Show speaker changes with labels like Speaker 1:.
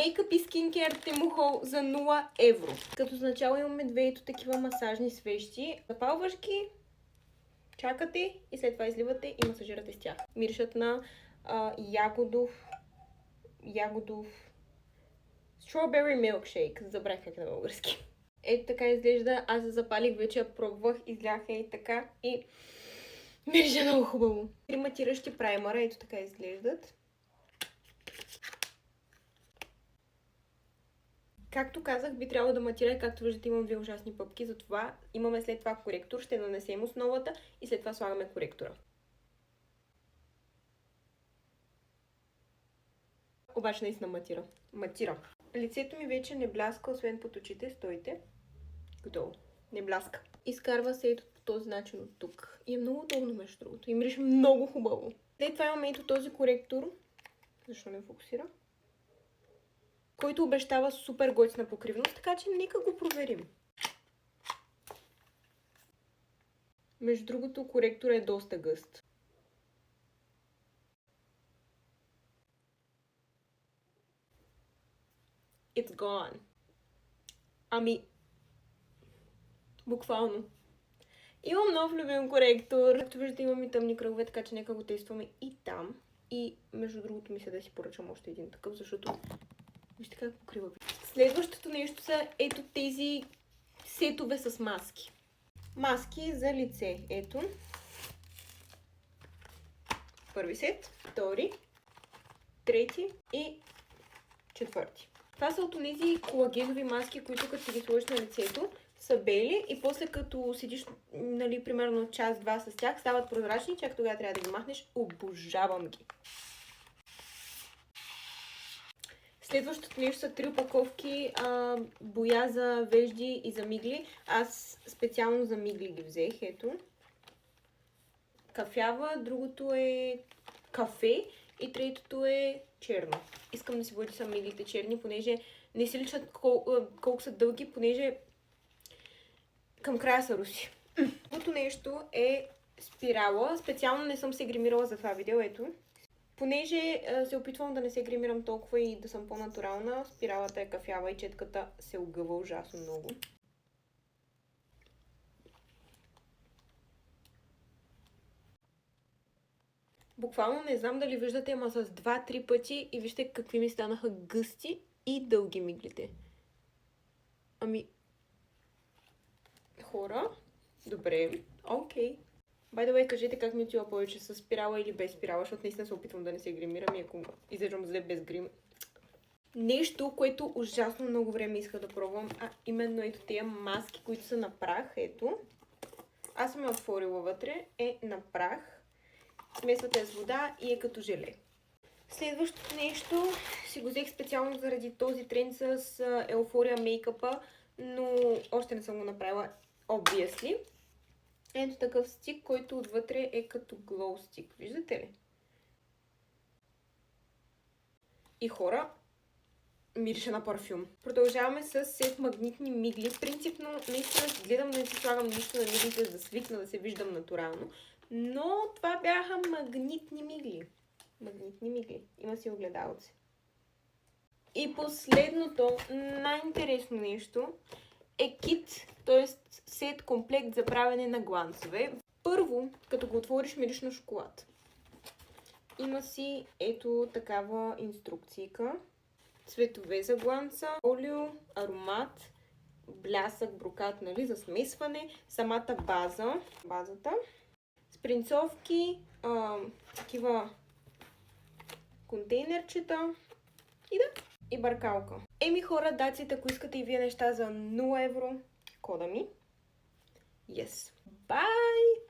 Speaker 1: Мейкъп и скинкер Темухол за 0 евро. Като за начало имаме две такива масажни свещи. Запалваш ги, чакате и след това изливате и масажирате с тях. Миришат на ягодов strawberry milkshake. Забравих как е на български. Ето така изглежда. Аз я запалих, вече я пробвах, изляха и така и мирише много хубаво. Три матиращи праймера, ето така изглеждат. Както казах, би трябвало да матира, както виждате имам две ужасни пъпки, затова имаме след това коректор, ще нанесем основата и след това слагаме коректора. Обаче наистина матира. Лицето ми вече не бляска, освен под очите, стойте. Готово. Не бляска. Изкарва се ето по този начин от тук. И е много удобно между другото. И мирише много хубаво. След това имаме ето този коректор. Защо не фокусира? Който обещава супер готина покривност, така че нека го проверим. Между другото, коректора е доста гъст. It's gone. Ами, буквално. Имам нов любим коректор. Както виждате, имам и тъмни кръгове, така че нека го тестваме и там. И между другото мисля да си поръчам още един такъв, защото вижте как покрива. Следващото нещо са ето тези сетове с маски. Маски за лице. Ето. Първи сет, втори, трети и четвърти. Това са от тези колагенови маски, които като си ги сложиш на лицето, са бели и после като седиш, нали, примерно час-два с тях, стават прозрачни, чак тогава трябва да ги махнеш. Обожавам ги! Следващото нещо са 3 опаковки боя за вежди и за мигли. Аз специално за мигли ги взех, ето. Кафява, другото е кафе и третото е черно. Искам да си бъде са миглите черни, понеже не си личат колко са дълги, понеже към края са руси. Другото нещо е спирала. Специално не съм се гримирала за това видео, ето. Понеже се опитвам да не се гримирам толкова и да съм по-натурална, спиралата е кафява и четката се огъва ужасно много. Буквално не знам дали виждате, ама с 2-3 пъти и вижте какви ми станаха гъсти и дълги миглите. Ами... Хора? Добре. Окей. By the way, кажете как ми отива повече с спирала или без спирала, защото наистина се опитвам да не се гримирам и ако излежам зле без грим. Нещо, което ужасно много време иска да пробвам, именно ето тези маски, които са на прах, ето. Аз съм я отворила вътре, е на прах. Смесвате с вода и е като желе. Следващото нещо си го взех специално заради този тренд с Euphoria мейкъпа, но още не съм го направила, obviously. Ето такъв стик, който отвътре е като глоу стик. Виждате ли? И хора, мирише на парфюм. Продължаваме с сет магнитни мигли. Принципно, наистина гледам да не си слагам нищо на миглите, за да свикна да се виждам натурално. Но това бяха магнитни мигли. Магнитни мигли. Има си огледалци. И последното, най-интересно нещо е кит, т.е. сет комплект за правене на гланцове. Първо, като го отвориш, мириш на шоколад. Има си ето такава инструкцийка. Цветове за гланца, олио, аромат, блясък, брокат, нали, за смесване, самата базата, спринцовки, такива контейнерчета и бъркалка. Еми хора, даците, ако искате и вие неща за 0 евро, кода ми. Yes. Bye!